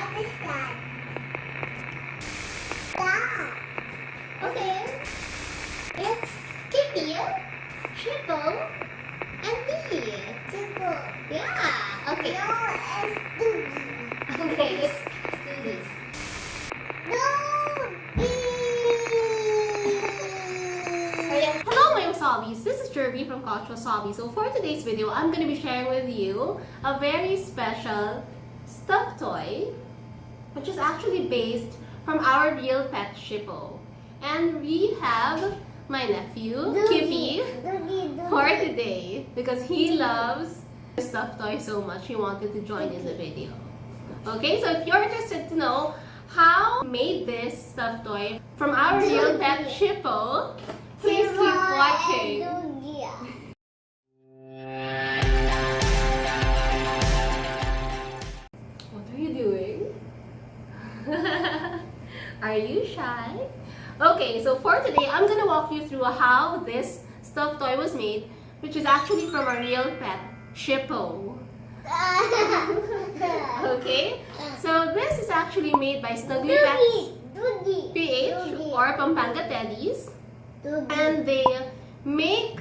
What is that? That. Okay. It's Skippy, Triple, and me. Triple. Yeah. Okay. No, it's Doogie. Okay, let's do this. Hello my wasabi's, this is Jirbie from Couchwasabi. So for today's video, I'm going to be sharing with you a very special stuffed toy which is actually based from our real pet Shippo. And we have my nephew, Kippy, for today because he loves the stuffed toy so much he wanted to join in the video. Okay, so if you're interested to know how we made this stuffed toy from our real pet Shippo, please keep watching. What are you doing? Are you shy? Okay, so for today, I'm gonna walk you through how this stuffed toy was made, which is actually from a real pet, Shippo. Okay, so this is actually made by Snuggly Pets PH or Pampanga Teddies, and they make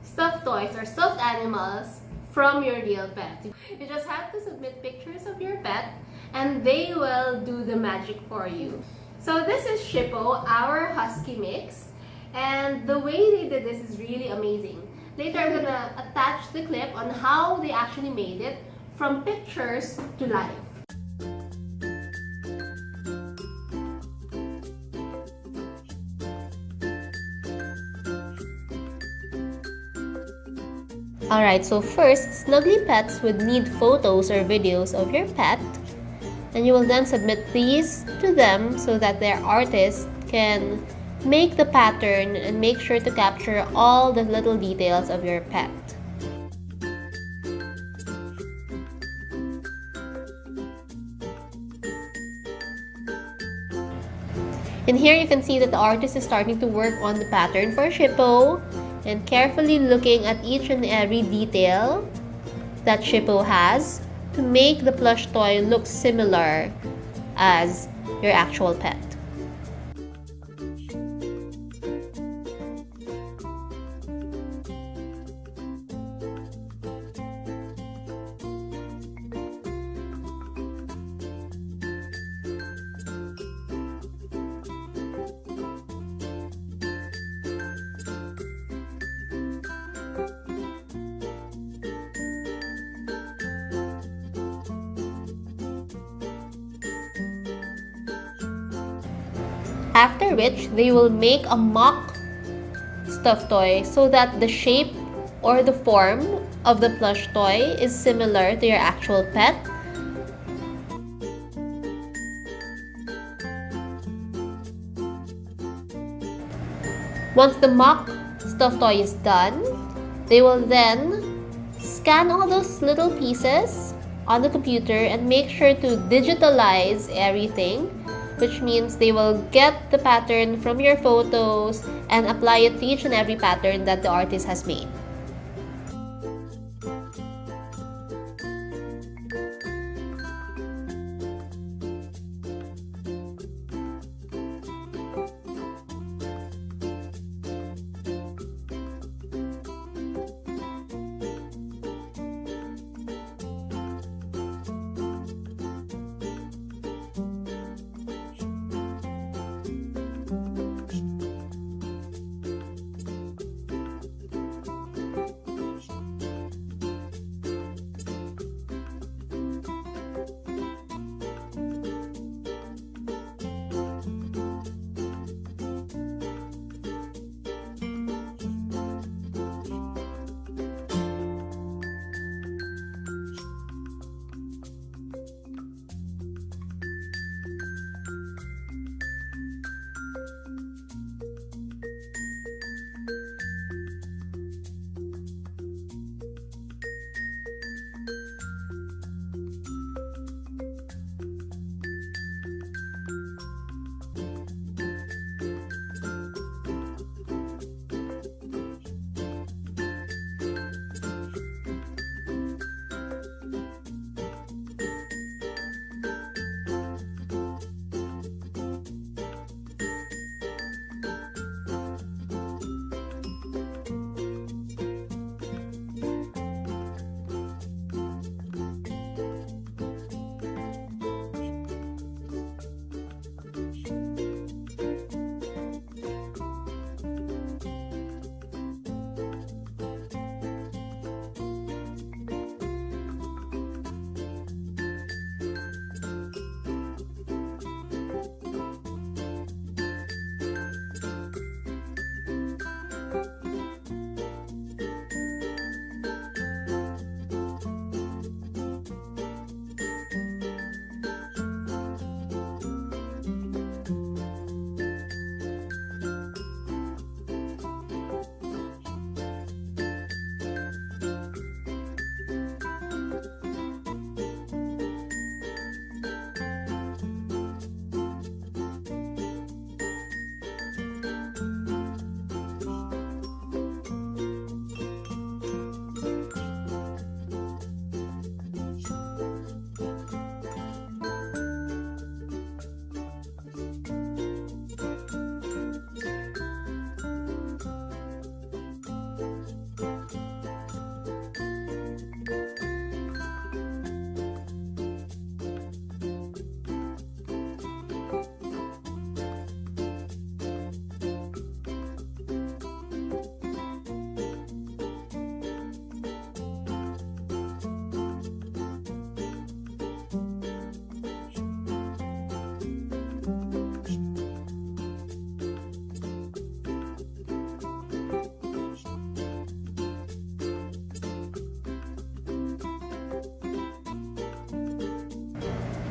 stuffed toys or stuffed animals from your real pet. You just have to submit pictures of your pet and they will do the magic for you. So this is Shippo, our husky mix, and the way they did this is really amazing. Later I'm gonna attach the clip on how they actually made it from pictures to life. Alright, so first, Snuggly Pets would need photos or videos of your pet, and you will then submit these to them so that their artist can make the pattern and make sure to capture all the little details of your pet. And here you can see that the artist is starting to work on the pattern for Shippo and carefully looking at each and every detail that Shippo has to make the plush toy look similar as your actual pet. After which, they will make a mock stuffed toy so that the shape or the form of the plush toy is similar to your actual pet. Once the mock stuffed toy is done, they will then scan all those little pieces on the computer and make sure to digitalize everything, which means they will get the pattern from your photos and apply it to each and every pattern that the artist has made.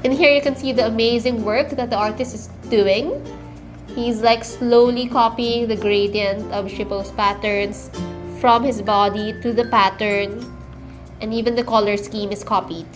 And here you can see the amazing work that the artist is doing. He's like slowly copying the gradient of Shippo's patterns from his body to the pattern, and even the color scheme is copied.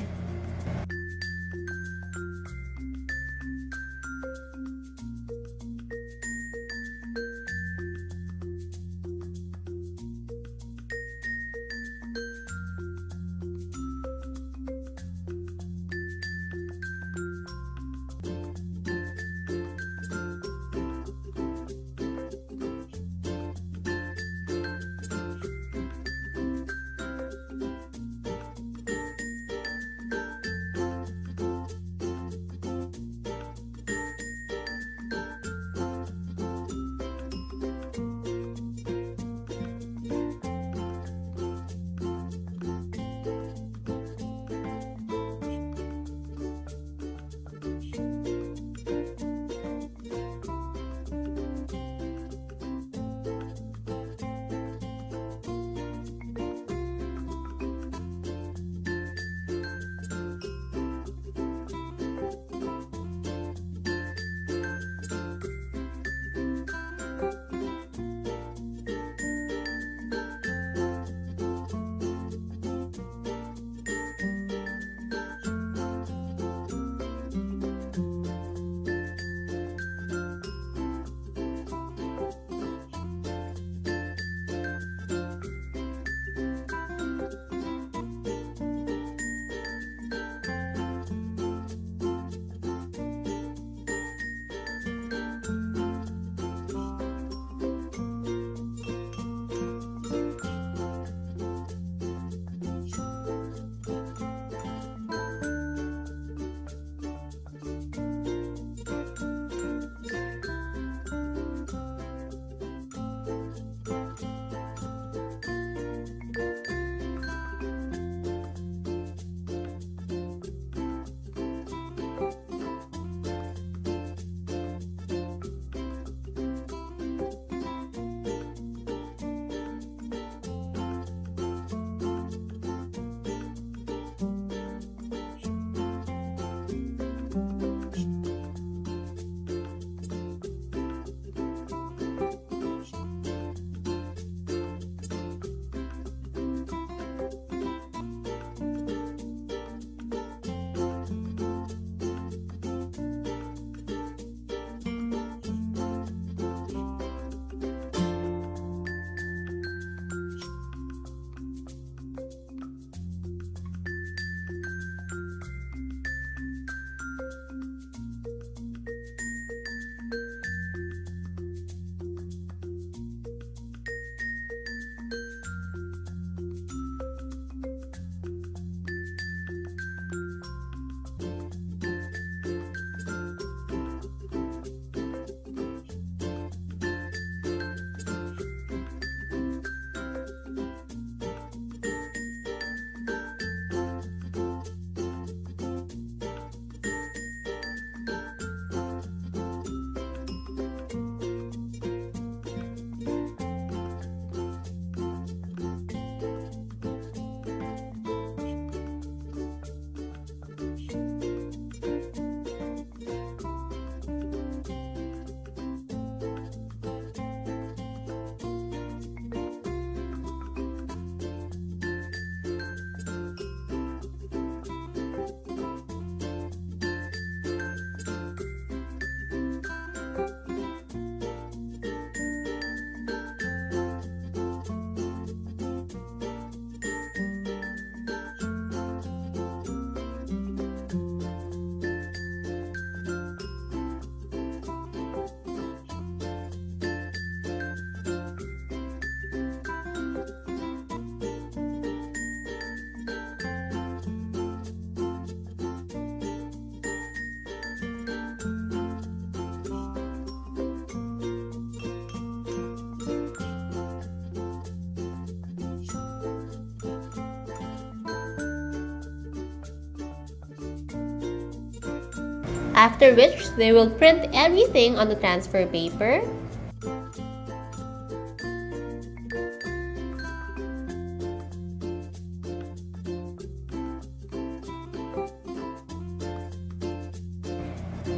After which, they will print everything on the transfer paper.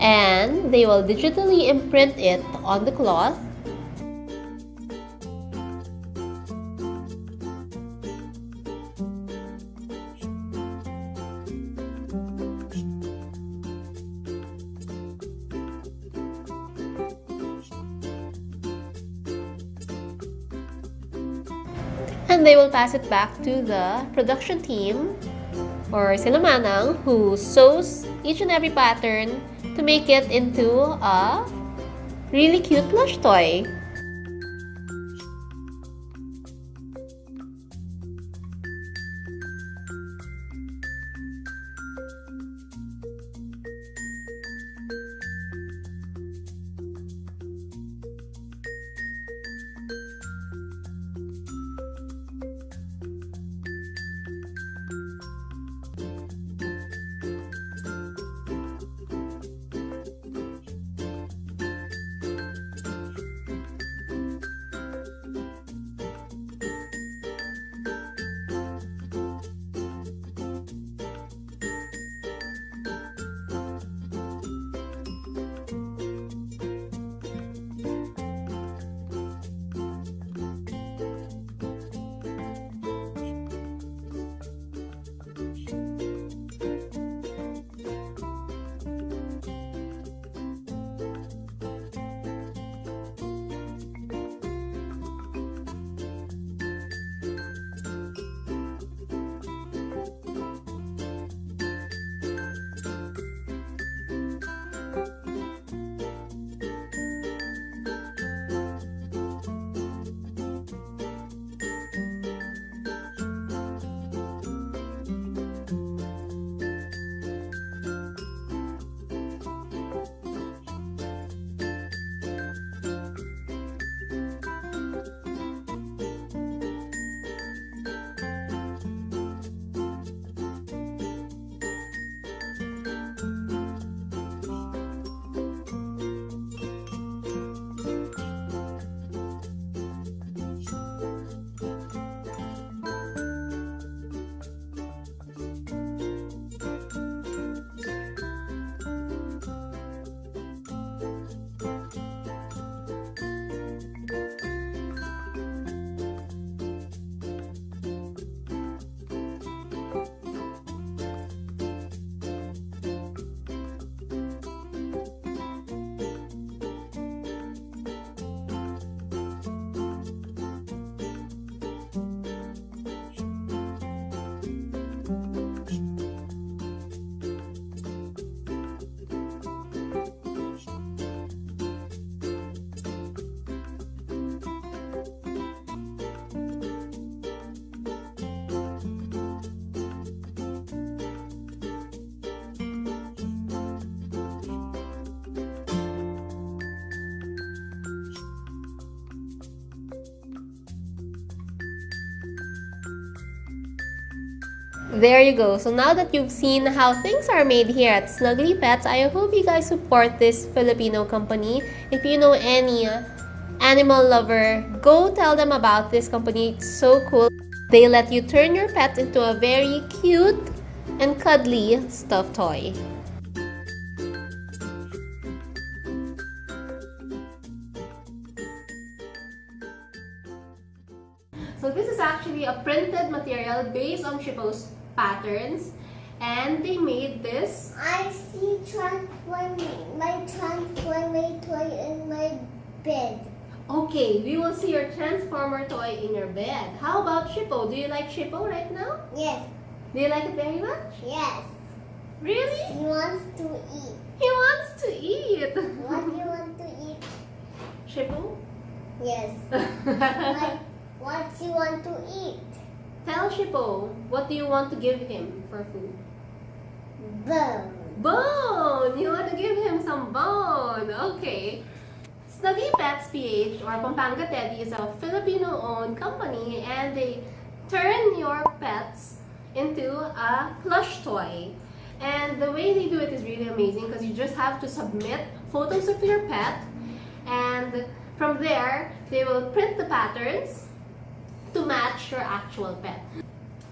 and they will digitally imprint it on the cloth. And they will pass it back to the production team or sila manang who sews each and every pattern to make it into a really cute plush toy. There you go. So now that you've seen how things are made here at Snuggly Pets, I hope you guys support this Filipino company. If you know any animal lover, go tell them about this company. It's so cool. They let you turn your pet into a very cute and cuddly stuffed toy. So this is actually a printed material based on Shippo's patterns, and they made this. I see my transforming toy in my bed. Okay, we will see your transformer toy in your bed. How about Shippo? Do you like Shippo right now? Yes. Do you like it very much? Yes. Really? He wants to eat. He wants to eat. What do you want to eat? Shippo? Yes. What do you want to eat? Tell Shippo, what do you want to give him for food? Bone. Bone! You want to give him some bone. Okay. Snuggly Pets PH or Pampanga Teddy is a Filipino-owned company, and they turn your pets into a plush toy. And the way they do it is really amazing because you just have to submit photos of your pet, and from there, they will print the patterns to match your actual pet.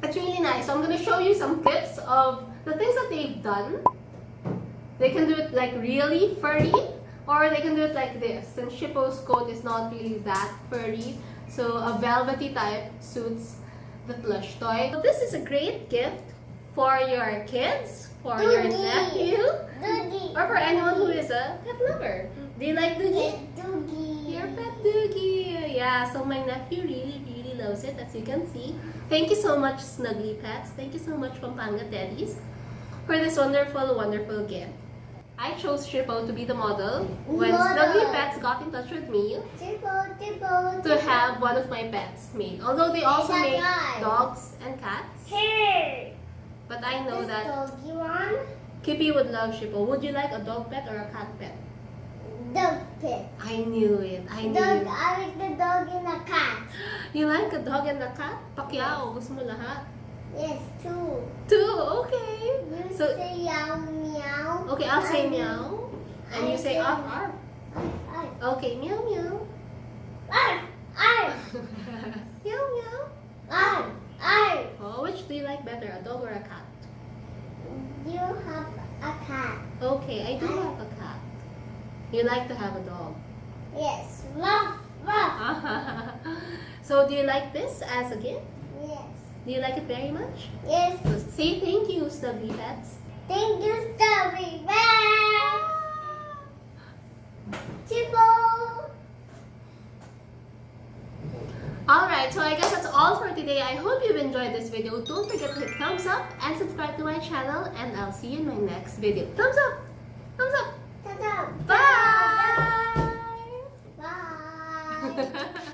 It's really nice. So I'm going to show you some clips of the things that they've done. They can do it like really furry, or they can do it like this. Since Shippo's coat is not really that furry, so a velvety type suits the plush toy. So this is a great gift for your kids, for your nephew, or for anyone who is a pet lover. Do you like Doogie? Your pet Doogie. Yeah, so my nephew really loves it, as you can see. Thank you so much, Snuggly Pets. Thank you so much, Pampanga Teddies, for this wonderful gift. I chose Shippo to be the model when Snuggly Pets got in touch with me to have one of my pets made. Although they also make dogs and cats. But I know that Kippy would love Shippo. Would you like a dog pet or a cat pet? Dog pet. I knew it. I knew Dog, it. I like the dog and the cat. You like a dog and a cat? Pakyao, gusto mo lahat? Yes, two. Two, okay. You So, say meow meow. okay, I'll say meow. And you say arf arf. Arf. Okay, meow meow. Arf. Arf. Meow meow. Arf. Arf. Oh, which do you like better, a dog or a cat? You have a cat. Okay, I do have a cat. You like to have a dog. Yes. Ruff. Ruff. So do you like this as a gift? Yes. Do you like it very much? Yes. So say thank you, Snuggly Pets. Thank you, Stubby Bear. Chippo. Alright, so I guess that's all for today. I hope you've enjoyed this video. Don't forget to hit thumbs up and subscribe to my channel, and I'll see you in my next video. Thumbs up! Thumbs up! Ta-da. Bye! Bye.